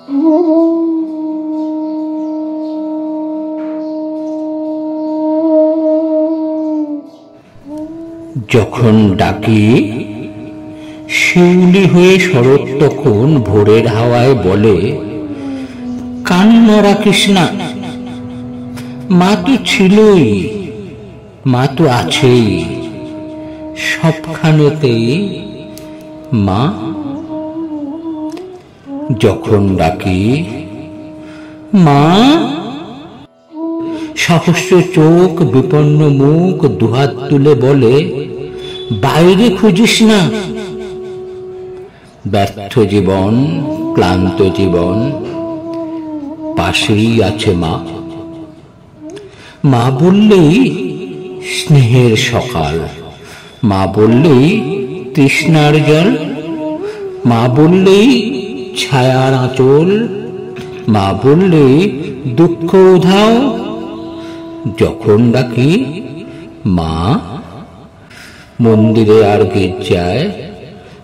যখন ডাকি শিউলি হয়ে শরৎ তখন ভোরের হাওয়ায় বলে, কান্না রাখিস না, মা তো ছিলই, মা তো আছেই সবখানেতেই মা। যখন ডাকি মা, সহস্র চোখ বিপন্ন মুখ দুহাত তুলে বলে, বাইরে খুঁজিস না। ব্যর্থ জীবন, ক্লান্ত জীবন, পাশেই আছে মা। মা বললেই স্নেহের সকাল, মা বললেই তৃষ্ণার জল, মা বললেই ছায়ার আঁচল, মা বললেই দুঃখ উধাও। যখন ডাকি মা, মন্দিরে আর গির্জায়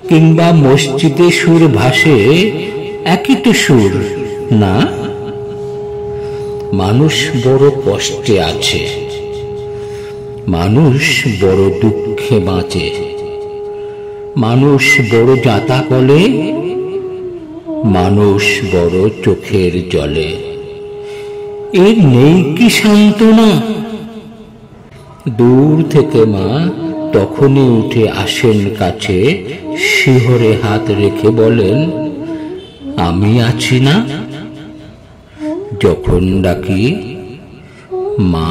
কিংবা মসজিদে সুর ভাসে, একই তো সুর না? মানুষ বড় কষ্টে আছে, মানুষ বড় দুঃখে বাঁচে, মানুষ বড় যাতা কলে, মানুষ বড় চোখের জলে। এর নেই কি সান্ত্বনা? দূর থেকে মা তখনই উঠে আসেন কাছে, শিহরে হাত রেখে বলেন, আমি আছি না? যখন ডাকি মা।